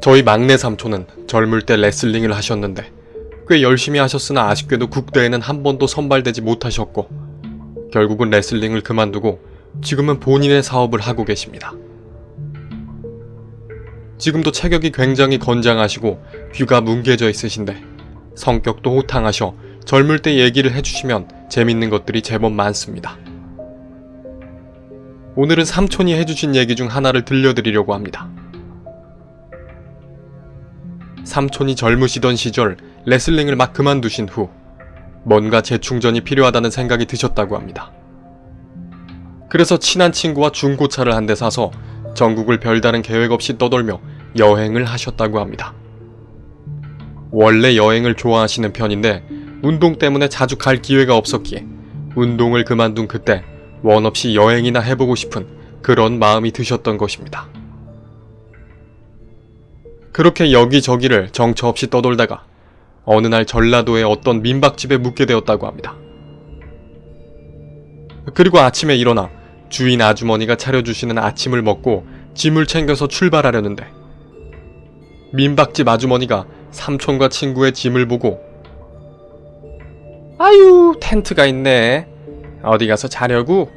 저희 막내 삼촌은 젊을 때 레슬링을 하셨는데 꽤 열심히 하셨으나 아쉽게도 국대에는 한 번도 선발되지 못하셨고 결국은 레슬링을 그만두고 지금은 본인의 사업을 하고 계십니다. 지금도 체격이 굉장히 건장하시고 귀가 뭉개져 있으신데 성격도 호탕하셔 젊을 때 얘기를 해주시면 재밌는 것들이 제법 많습니다. 오늘은 삼촌이 해주신 얘기 중 하나를 들려드리려고 합니다. 삼촌이 젊으시던 시절 레슬링을 막 그만두신 후 뭔가 재충전이 필요하다는 생각이 드셨다고 합니다. 그래서 친한 친구와 중고차를 한 대 사서 전국을 별다른 계획 없이 떠돌며 여행을 하셨다고 합니다. 원래 여행을 좋아하시는 편인데 운동 때문에 자주 갈 기회가 없었기에 운동을 그만둔 그때 원 없이 여행이나 해보고 싶은 그런 마음이 드셨던 것입니다. 그렇게 여기저기를 정처 없이 떠돌다가 어느 날 전라도의 어떤 민박집에 묵게 되었다고 합니다. 그리고 아침에 일어나 주인 아주머니가 차려주시는 아침을 먹고 짐을 챙겨서 출발하려는데 민박집 아주머니가 삼촌과 친구의 짐을 보고 "아유, 텐트가 있네. 어디 가서 자려고?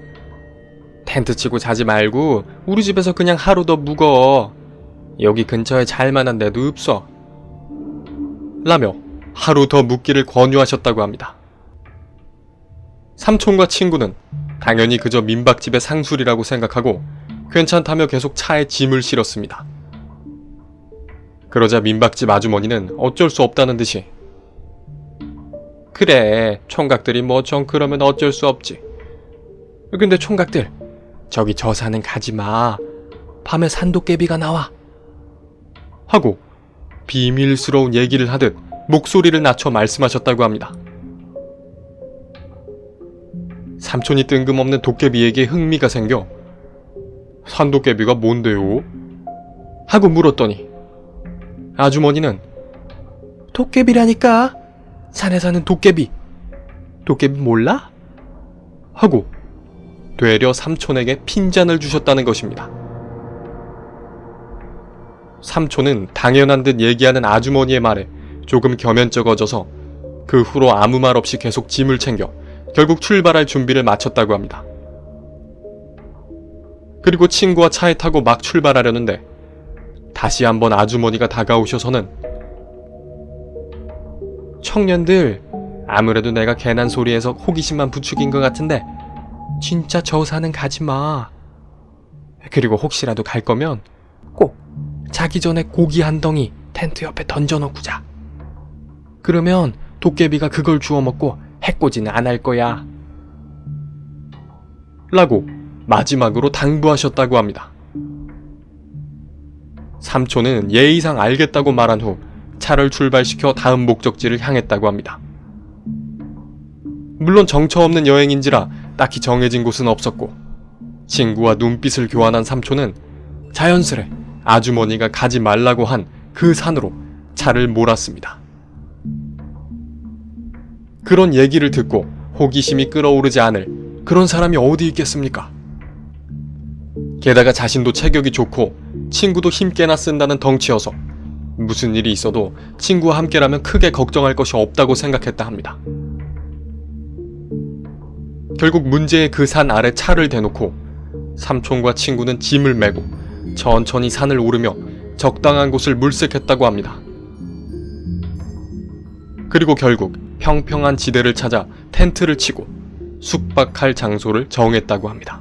텐트 치고 자지 말고 우리 집에서 그냥 하루 더 묵어. 여기 근처에 잘만한 데도 없어." 라며 하루 더 묵기를 권유하셨다고 합니다. 삼촌과 친구는 당연히 그저 민박집의 상술이라고 생각하고 괜찮다며 계속 차에 짐을 실었습니다. 그러자 민박집 아주머니는 어쩔 수 없다는 듯이 "그래, 총각들이 뭐 좀 그러면 어쩔 수 없지. 근데 총각들, 저기 저 산은 가지마. 밤에 산도깨비가 나와." 하고 비밀스러운 얘기를 하듯 목소리를 낮춰 말씀하셨다고 합니다. 삼촌이 뜬금없는 도깨비에게 흥미가 생겨 "산도깨비가 뭔데요?" 하고 물었더니 아주머니는 "도깨비라니까. 산에 사는 도깨비. 도깨비 몰라?" 하고 되려 삼촌에게 핀잔을 주셨다는 것입니다. 삼촌은 당연한 듯 얘기하는 아주머니의 말에 조금 겸연쩍어져서 그 후로 아무 말 없이 계속 짐을 챙겨 결국 출발할 준비를 마쳤다고 합니다. 그리고 친구와 차에 타고 막 출발하려는데 다시 한번 아주머니가 다가오셔서는 "청년들, 아무래도 내가 괜한 소리에서 호기심만 부추긴 것 같은데 진짜 저 산은 가지마. 그리고 혹시라도 갈 거면 꼭 자기 전에 고기 한 덩이 텐트 옆에 던져놓고 자. 그러면 도깨비가 그걸 주워 먹고 해코지는 안 할 거야." 라고 마지막으로 당부하셨다고 합니다. 삼촌은 예의상 알겠다고 말한 후 차를 출발시켜 다음 목적지를 향했다고 합니다. 물론 정처 없는 여행인지라 딱히 정해진 곳은 없었고 친구와 눈빛을 교환한 삼촌은 자연스레 아주머니가 가지 말라고 한 그 산으로 차를 몰았습니다. 그런 얘기를 듣고 호기심이 끓어오르지 않을 그런 사람이 어디 있겠습니까? 게다가 자신도 체격이 좋고 친구도 힘께나 쓴다는 덩치여서 무슨 일이 있어도 친구와 함께라면 크게 걱정할 것이 없다고 생각했다 합니다. 결국 문제의 그 산 아래 차를 대놓고 삼촌과 친구는 짐을 메고 천천히 산을 오르며 적당한 곳을 물색했다고 합니다. 그리고 결국 평평한 지대를 찾아 텐트를 치고 숙박할 장소를 정했다고 합니다.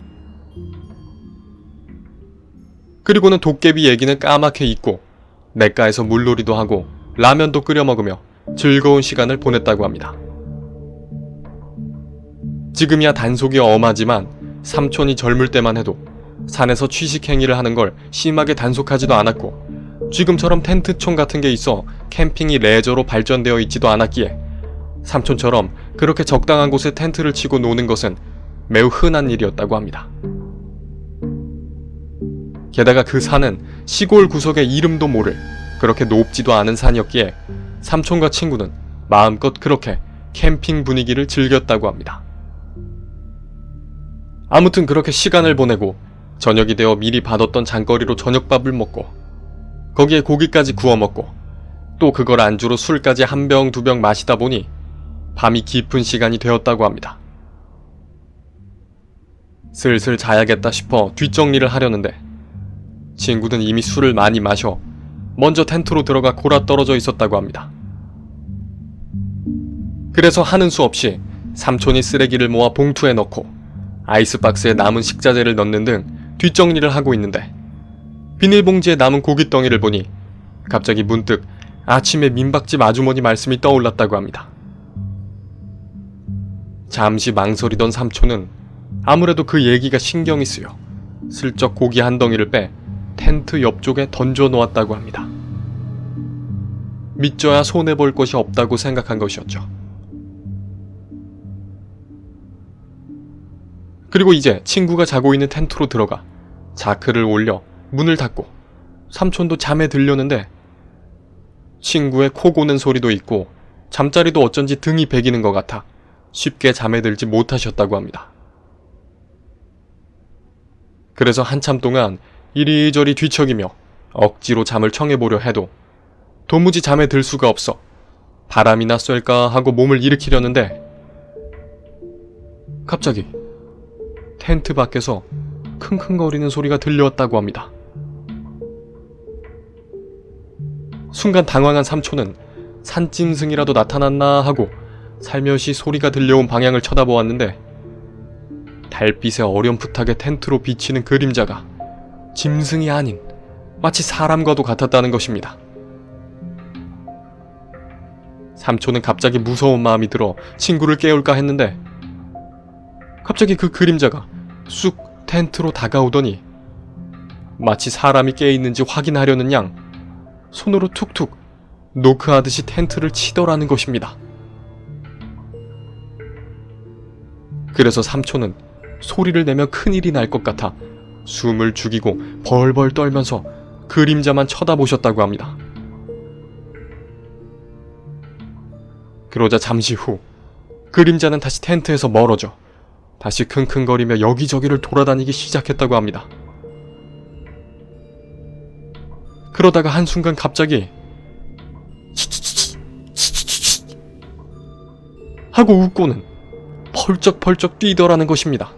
그리고는 도깨비 얘기는 까맣게 잊고 냇가에서 물놀이도 하고 라면도 끓여 먹으며 즐거운 시간을 보냈다고 합니다. 지금이야 단속이 엄하지만 삼촌이 젊을 때만 해도 산에서 취식행위를 하는 걸 심하게 단속하지도 않았고 지금처럼 텐트촌 같은 게 있어 캠핑이 레저로 발전되어 있지도 않았기에 삼촌처럼 그렇게 적당한 곳에 텐트를 치고 노는 것은 매우 흔한 일이었다고 합니다. 게다가 그 산은 시골 구석의 이름도 모를 그렇게 높지도 않은 산이었기에 삼촌과 친구는 마음껏 그렇게 캠핑 분위기를 즐겼다고 합니다. 아무튼 그렇게 시간을 보내고 저녁이 되어 미리 받았던 장거리로 저녁밥을 먹고 거기에 고기까지 구워 먹고 또 그걸 안주로 술까지 한 병 두 병 마시다 보니 밤이 깊은 시간이 되었다고 합니다. 슬슬 자야겠다 싶어 뒷정리를 하려는데 친구는 이미 술을 많이 마셔 먼저 텐트로 들어가 골아떨어져 있었다고 합니다. 그래서 하는 수 없이 삼촌이 쓰레기를 모아 봉투에 넣고 아이스박스에 남은 식자재를 넣는 등 뒷정리를 하고 있는데 비닐봉지에 남은 고깃덩이를 보니 갑자기 문득 아침에 민박집 아주머니 말씀이 떠올랐다고 합니다. 잠시 망설이던 삼촌은 아무래도 그 얘기가 신경이 쓰여 슬쩍 고기 한 덩이를 빼 텐트 옆쪽에 던져 놓았다고 합니다. 믿져야 손해볼 것이 없다고 생각한 것이었죠. 그리고 이제 친구가 자고 있는 텐트로 들어가 자크를 올려 문을 닫고 삼촌도 잠에 들려는데 친구의 코 고는 소리도 있고 잠자리도 어쩐지 등이 베기는 것 같아 쉽게 잠에 들지 못하셨다고 합니다. 그래서 한참 동안 이리저리 뒤척이며 억지로 잠을 청해보려 해도 도무지 잠에 들 수가 없어 바람이나 쐴까 하고 몸을 일으키려는데 갑자기 텐트 밖에서 킁킁거리는 소리가 들려왔다고 합니다. 순간 당황한 삼촌은 산짐승이라도 나타났나 하고 살며시 소리가 들려온 방향을 쳐다보았는데 달빛에 어렴풋하게 텐트로 비치는 그림자가 짐승이 아닌 마치 사람과도 같았다는 것입니다. 삼촌은 갑자기 무서운 마음이 들어 친구를 깨울까 했는데 갑자기 그 그림자가 쑥 텐트로 다가오더니 마치 사람이 깨있는지 확인하려는 양 손으로 툭툭 노크하듯이 텐트를 치더라는 것입니다. 그래서 삼촌은 소리를 내며 큰일이 날 것 같아 숨을 죽이고 벌벌 떨면서 그림자만 쳐다보셨다고 합니다. 그러자 잠시 후 그림자는 다시 텐트에서 멀어져 다시 킁킁거리며 여기저기를 돌아다니기 시작했다고 합니다. 그러다가 한순간 갑자기 하고 웃고는 펄쩍펄쩍 뛰더라는 것입니다.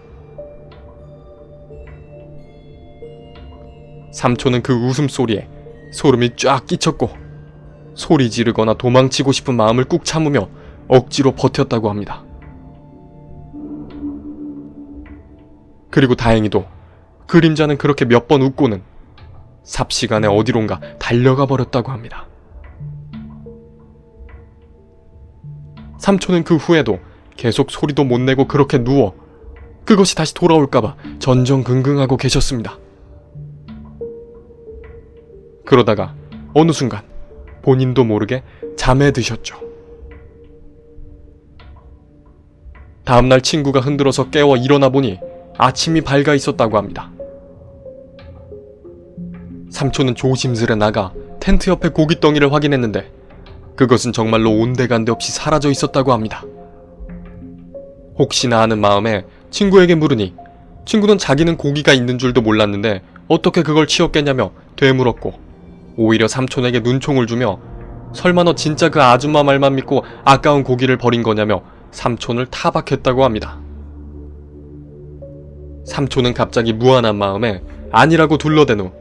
삼촌은 그 웃음소리에 소름이 쫙 끼쳤고 소리 지르거나 도망치고 싶은 마음을 꾹 참으며 억지로 버텼다고 합니다. 그리고 다행히도 그림자는 그렇게 몇 번 웃고는 삽시간에 어디론가 달려가 버렸다고 합니다. 삼촌은 그 후에도 계속 소리도 못 내고 그렇게 누워 그것이 다시 돌아올까봐 전전긍긍하고 계셨습니다. 그러다가 어느 순간 본인도 모르게 잠에 드셨죠. 다음날 친구가 흔들어서 깨워 일어나 보니 아침이 밝아 있었다고 합니다. 삼촌은 조심스레 나가 텐트 옆에 고깃덩이를 확인했는데 그것은 정말로 온데간데 없이 사라져 있었다고 합니다. 혹시나 하는 마음에 친구에게 물으니 친구는 자기는 고기가 있는 줄도 몰랐는데 어떻게 그걸 치웠겠냐며 되물었고 오히려 삼촌에게 눈총을 주며 설마 너 진짜 그 아줌마 말만 믿고 아까운 고기를 버린 거냐며 삼촌을 타박했다고 합니다. 삼촌은 갑자기 무안한 마음에 아니라고 둘러댄 후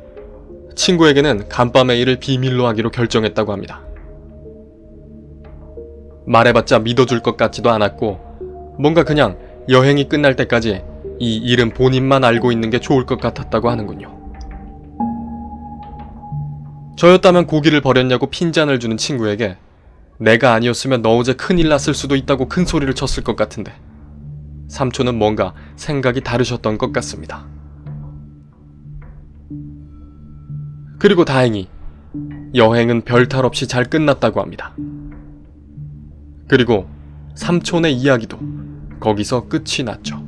친구에게는 간밤의 일을 비밀로 하기로 결정했다고 합니다. 말해봤자 믿어줄 것 같지도 않았고 뭔가 그냥 여행이 끝날 때까지 이 일은 본인만 알고 있는 게 좋을 것 같았다고 하는군요. 저였다면 고기를 버렸냐고 핀잔을 주는 친구에게 내가 아니었으면 너 어제 큰일 났을 수도 있다고 큰 소리를 쳤을 것 같은데 삼촌은 뭔가 생각이 다르셨던 것 같습니다. 그리고 다행히 여행은 별탈 없이 잘 끝났다고 합니다. 그리고 삼촌의 이야기도 거기서 끝이 났죠.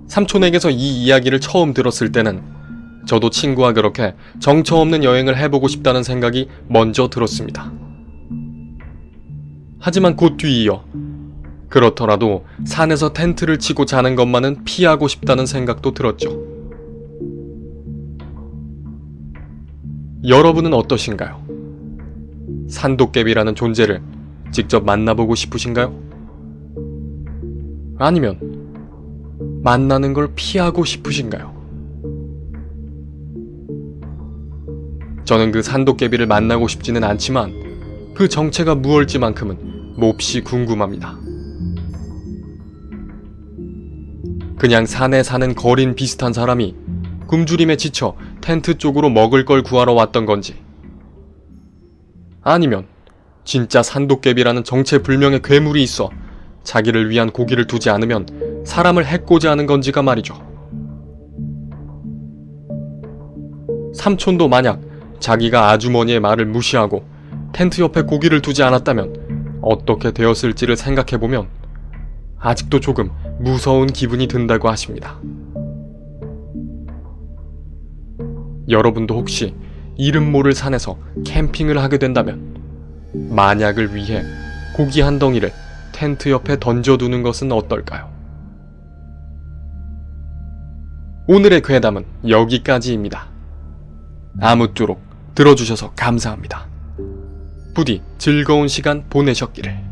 삼촌에게서 이 이야기를 처음 들었을 때는 저도 친구와 그렇게 정처 없는 여행을 해보고 싶다는 생각이 먼저 들었습니다. 하지만 곧 뒤이어 그렇더라도 산에서 텐트를 치고 자는 것만은 피하고 싶다는 생각도 들었죠. 여러분은 어떠신가요? 산도깨비라는 존재를 직접 만나보고 싶으신가요? 아니면 만나는 걸 피하고 싶으신가요? 저는 그 산도깨비를 만나고 싶지는 않지만 그 정체가 무엇일지만큼은 몹시 궁금합니다. 그냥 산에 사는 거린 비슷한 사람이 굶주림에 지쳐 텐트 쪽으로 먹을 걸 구하러 왔던 건지, 아니면 진짜 산도깨비라는 정체불명의 괴물이 있어 자기를 위한 고기를 두지 않으면 사람을 해코지 하는 건지가 말이죠. 삼촌도 만약 자기가 아주머니의 말을 무시하고 텐트 옆에 고기를 두지 않았다면 어떻게 되었을지를 생각해보면 아직도 조금 무서운 기분이 든다고 하십니다. 여러분도 혹시 이름 모를 산에서 캠핑을 하게 된다면 만약을 위해 고기 한 덩이를 텐트 옆에 던져두는 것은 어떨까요? 오늘의 괴담은 여기까지입니다. 아무쪼록 들어주셔서 감사합니다. 부디 즐거운 시간 보내셨기를.